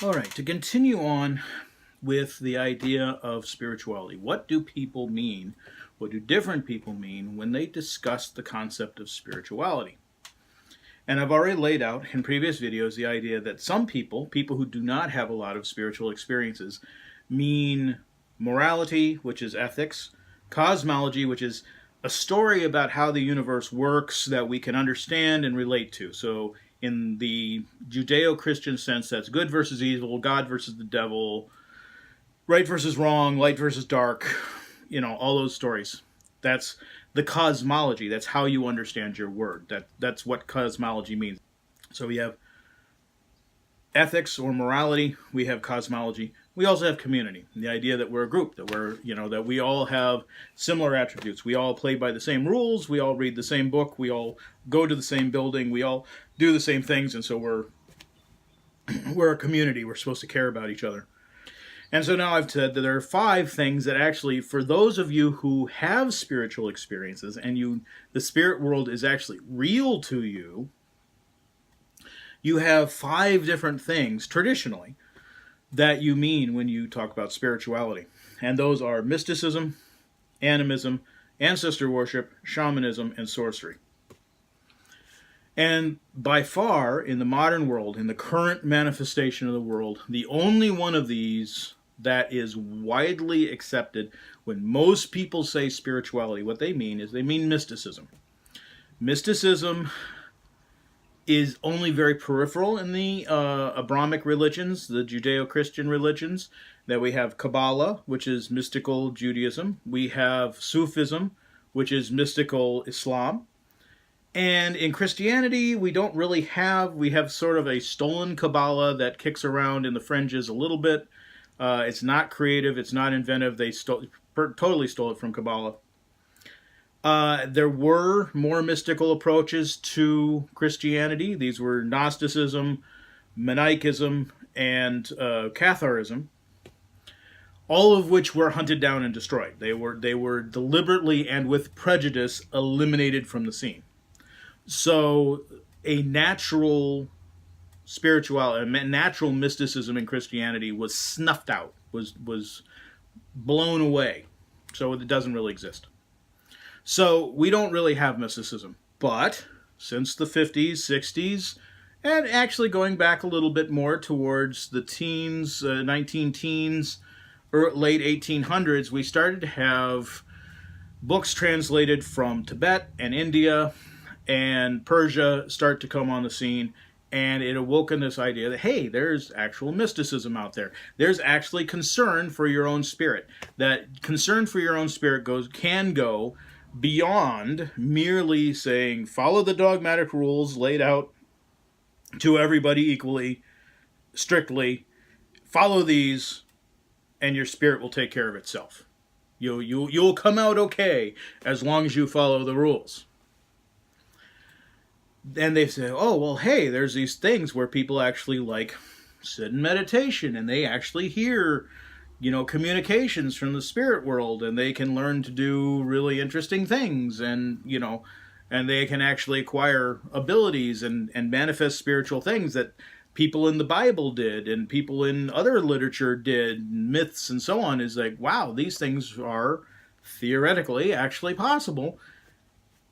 All right, to continue on with the idea of spirituality, what do people mean? What do different people mean when they discuss the concept of spirituality? And I've already laid out in previous videos the idea that some people who do not have a lot of spiritual experiences, mean morality, which is ethics, cosmology, which is a story about how the universe works that we can understand and relate to. So in the Judeo-Christian sense, that's good versus evil, God versus the devil, right versus wrong, light versus dark, all those stories. That's the cosmology. That's how you understand your word. That's what cosmology means. So we have ethics or morality, we have cosmology, we also have community. The idea that we're a group, that that we all have similar attributes. We all play by the same rules, we all read the same book, we all go to the same building, we all do the same things, and so we're a community. We're supposed to care about each other. And so now I've said that there are 5 things that actually, for those of you who have spiritual experiences and the spirit world is actually real to you, you have 5 different things, traditionally, that you mean when you talk about spirituality. And those are mysticism, animism, ancestor worship, shamanism, and sorcery. And by far, in the modern world, in the current manifestation of the world, the only one of these that is widely accepted when most people say spirituality, what they mean is they mean mysticism. Mysticism is only very peripheral in the Abrahamic religions, the Judeo-Christian religions. That we have Kabbalah, which is mystical Judaism. We have Sufism, which is mystical Islam. And in Christianity, we have sort of a stolen Kabbalah that kicks around in the fringes a little bit. It's not creative, it's not inventive. They totally stole it from Kabbalah. There were more mystical approaches to Christianity. These were Gnosticism, Manichaeism, and Catharism, all of which were hunted down and destroyed. They were deliberately and with prejudice eliminated from the scene. So a natural spirituality, a natural mysticism in Christianity was snuffed out, was blown away. So it doesn't really exist. So we don't really have mysticism. But since the 50s, 60s, and actually going back a little bit more towards the teens, 19-teens, or late 1800s, we started to have books translated from Tibet and India and Persia start to come on the scene, and it awoken this idea that, hey, there's actual mysticism out there. There's actually concern for your own spirit. That concern for your own spirit can go beyond merely saying, follow the dogmatic rules laid out to everybody equally, strictly. Follow these, and your spirit will take care of itself. You'll come out okay as long as you follow the rules. And they say, oh, well, hey, there's these things where people actually sit in meditation and they actually hear, communications from the spirit world, and they can learn to do really interesting things, and, and they can actually acquire abilities and manifest spiritual things that people in the Bible did and people in other literature did, myths and so on. Is like, wow, these things are theoretically actually possible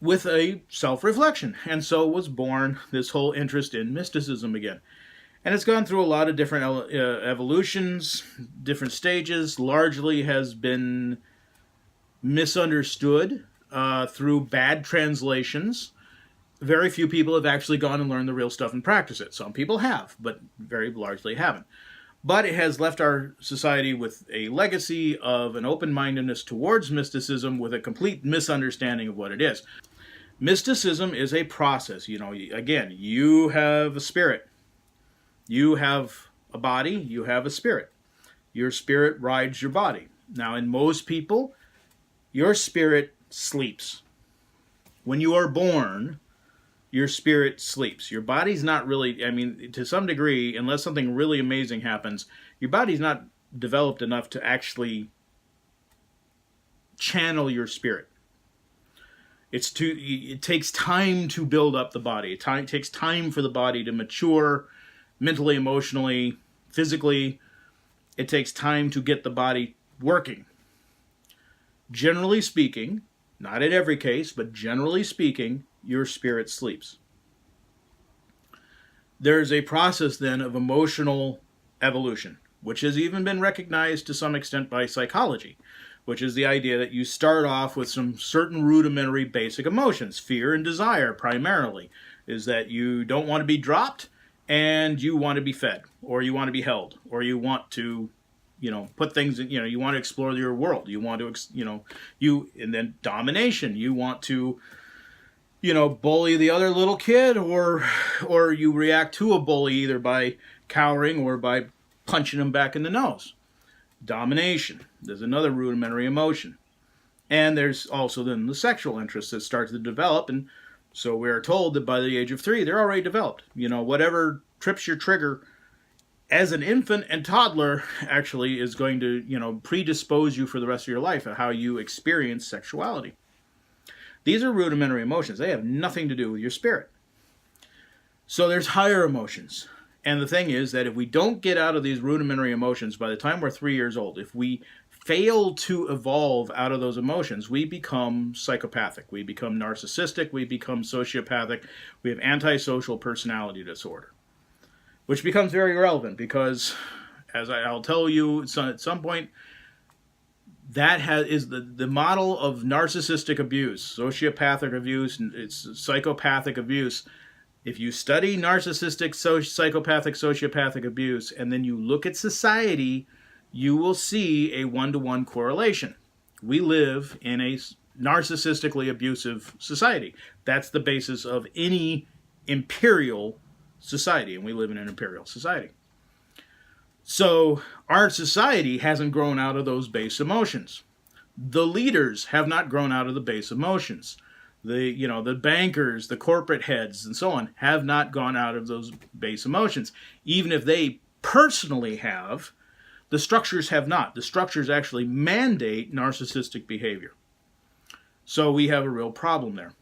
with a self-reflection. And so was born this whole interest in mysticism again. And it's gone through a lot of different evolutions, different stages, largely has been misunderstood through bad translations. Very few people have actually gone and learned the real stuff and practice it. Some people have, but very largely haven't. But it has left our society with a legacy of an open-mindedness towards mysticism with a complete misunderstanding of what it is. Mysticism is a process. Again, you have a spirit. You have a body. You have a spirit. Your spirit rides your body. Now, in most people, your spirit sleeps. When you are born, your spirit sleeps. Your body's not really, to some degree, unless something really amazing happens, your body's not developed enough to actually channel your spirit. It takes time to build up the body. It takes time for the body to mature mentally, emotionally, physically, it takes time to get the body working. Generally speaking, not in every case, but generally speaking, your spirit sleeps. There's a process then of emotional evolution, which has even been recognized to some extent by psychology, which is the idea that you start off with some certain rudimentary basic emotions. Fear and desire, primarily, is that you don't want to be dropped and you want to be fed, or you want to be held, or you want to, put things in, you want to explore your world. You want to, and then domination. You want to, bully the other little kid, or you react to a bully either by cowering or by punching him back in the nose. Domination. There's another rudimentary emotion. And there's also then the sexual interest that starts to develop, and so we are told that by the age of 3, they're already developed. Whatever trips your trigger as an infant and toddler actually is going to, predispose you for the rest of your life of how you experience sexuality. These are rudimentary emotions. They have nothing to do with your spirit. So there's higher emotions. And the thing is that if we don't get out of these rudimentary emotions by the time we're 3 years old, if we fail to evolve out of those emotions, we become psychopathic, we become narcissistic, we become sociopathic, we have antisocial personality disorder. Which becomes very relevant because, as I'll tell you at some point, that is the model of narcissistic abuse, sociopathic abuse, it's psychopathic abuse. If you study narcissistic, psychopathic, sociopathic abuse, and then you look at society, you will see a one-to-one correlation. We live in a narcissistically abusive society. That's the basis of any imperial society, and we live in an imperial society. So our society hasn't grown out of those base emotions. The leaders have not grown out of the base emotions. The bankers, the corporate heads, and so on have not gone out of those base emotions. Even if they personally have, the structures have not. The structures actually mandate narcissistic behavior. So we have a real problem there.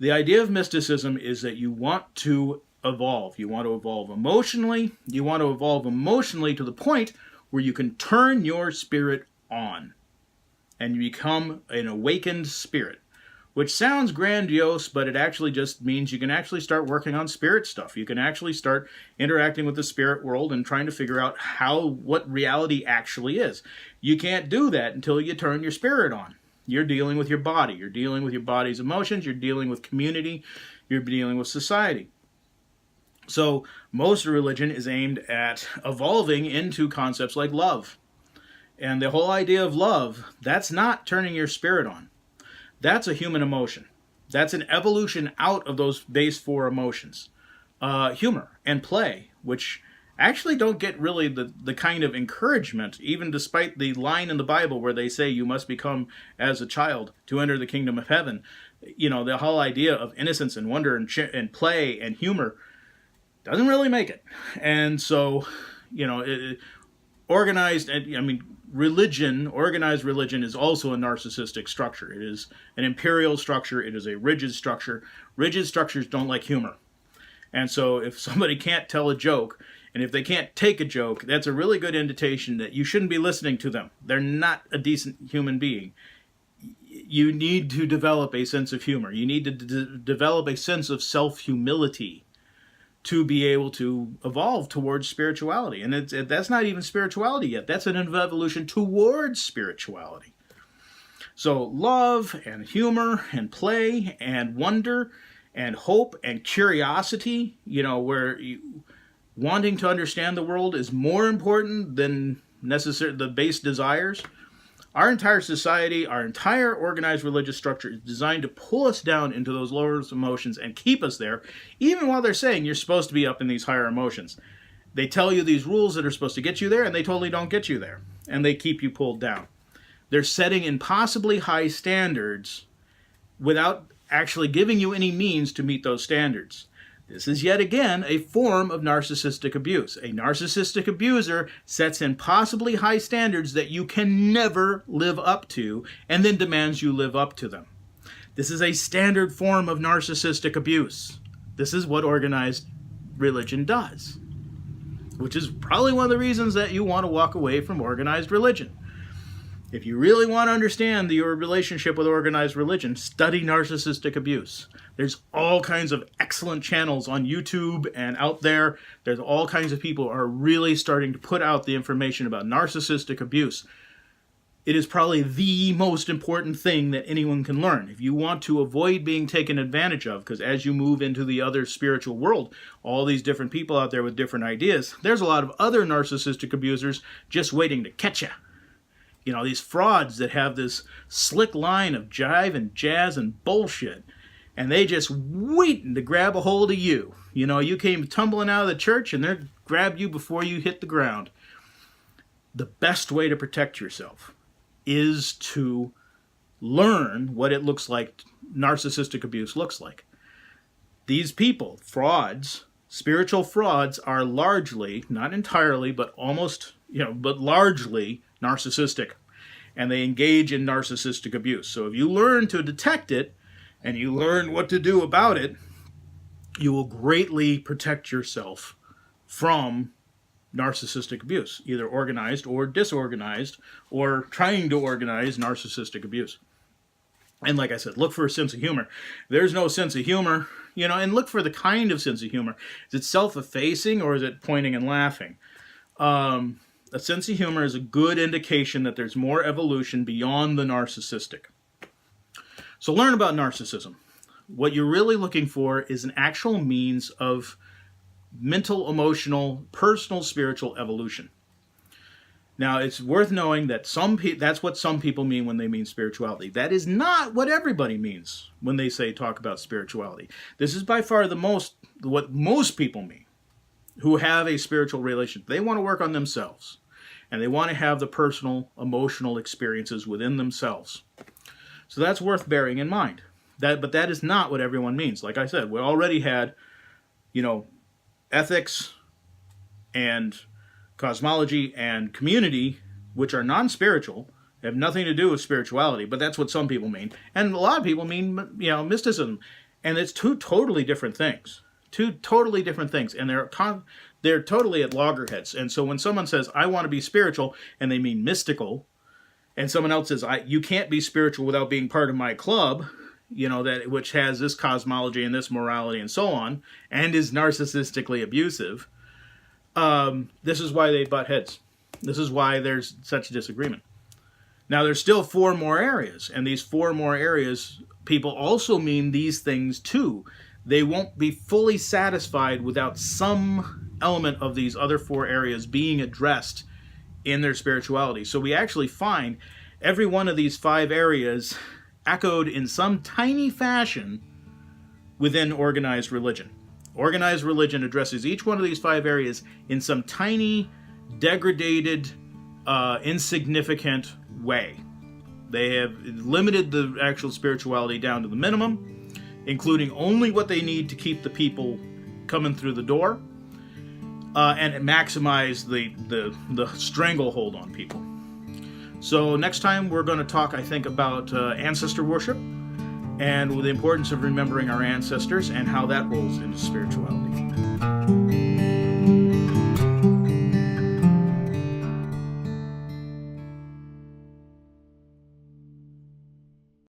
The idea of mysticism is that you want to evolve. You want to evolve emotionally. You want to evolve emotionally to the point where you can turn your spirit on and you become an awakened spirit. Which sounds grandiose, but it actually just means you can actually start working on spirit stuff. You can actually start interacting with the spirit world and trying to figure out what reality actually is. You can't do that until you turn your spirit on. You're dealing with your body. You're dealing with your body's emotions. You're dealing with community. You're dealing with society. So most religion is aimed at evolving into concepts like love. And the whole idea of love, that's not turning your spirit on. That's a human emotion. That's an evolution out of those base 4 emotions. Humor and play, which actually don't get really the kind of encouragement, even despite the line in the Bible where they say you must become as a child to enter the kingdom of heaven. The whole idea of innocence and wonder and play and humor doesn't really make it. And so, organized religion is also a narcissistic structure. It is an imperial structure. It is a rigid structure. Rigid structures don't like humor. And so if somebody can't tell a joke, and if they can't take a joke, that's a really good indication that you shouldn't be listening to them. They're not a decent human being. You need to develop a sense of humor. You need to develop a sense of self-humility to be able to evolve towards spirituality. And that's not even spirituality yet. That's an evolution towards spirituality. So love and humor and play and wonder and hope and curiosity, where wanting to understand the world is more important than the base desires. Our entire society, our entire organized religious structure is designed to pull us down into those lower emotions and keep us there, even while they're saying you're supposed to be up in these higher emotions. They tell you these rules that are supposed to get you there, and they totally don't get you there. And they keep you pulled down. They're setting impossibly high standards without actually giving you any means to meet those standards. This is yet again a form of narcissistic abuse. A narcissistic abuser sets impossibly high standards that you can never live up to and then demands you live up to them. This is a standard form of narcissistic abuse. This is what organized religion does. which is probably one of the reasons that you want to walk away from organized religion. If you really want to understand your relationship with organized religion, study narcissistic abuse. There's all kinds of excellent channels on YouTube and out there. There's all kinds of people who are really starting to put out the information about narcissistic abuse. It is probably the most important thing that anyone can learn. If you want to avoid being taken advantage of, because as you move into the other spiritual world, all these different people out there with different ideas, there's a lot of other narcissistic abusers just waiting to catch you. You know, these frauds that have this slick line of jive and jazz and bullshit, and they just waiting to grab a hold of you. You know, you came tumbling out of the church and they grabbed you before you hit the ground. The best way to protect yourself is to learn what it looks like, narcissistic abuse looks like. These people, frauds, spiritual frauds, are largely, not entirely, but almost, but largely narcissistic, and they engage in narcissistic abuse. So if you learn to detect it and you learn what to do about it, you will greatly protect yourself from narcissistic abuse, either organized or disorganized or trying to organize narcissistic abuse. And like I said, look for a sense of humor. There's no sense of humor, and look for the kind of sense of humor. Is it self-effacing or is it pointing and laughing? A sense of humor is a good indication that there's more evolution beyond the narcissistic. So learn about narcissism. What you're really looking for is an actual means of mental, emotional, personal, spiritual evolution. Now, it's worth knowing that that's what some people mean when they mean spirituality. That is not what everybody means when they talk about spirituality. This is by far what most people mean who have a spiritual relationship. They want to work on themselves, and they want to have the personal, emotional experiences within themselves. So that's worth bearing in mind. But that is not what everyone means. Like I said, we already had, ethics and cosmology and community, which are non-spiritual, have nothing to do with spirituality, but that's what some people mean. And a lot of people mean, mysticism. And it's two totally different things. And they're totally at loggerheads. And so when someone says, I want to be spiritual, and they mean mystical, and someone else says, you can't be spiritual without being part of my club, which has this cosmology and this morality and so on, and is narcissistically abusive, this is why they butt heads. This is why there's such disagreement. Now, there's still 4 more areas, and these 4 more areas, people also mean these things too. They won't be fully satisfied without some element of these other 4 areas being addressed in their spirituality. So we actually find every one of these 5 areas echoed in some tiny fashion within organized religion. Organized religion addresses each one of these 5 areas in some tiny, degraded, insignificant way. They have limited the actual spirituality down to the minimum, including only what they need to keep the people coming through the door, and maximize the stranglehold on people. So next time we're going to talk, I think, about ancestor worship and the importance of remembering our ancestors and how that rolls into spirituality.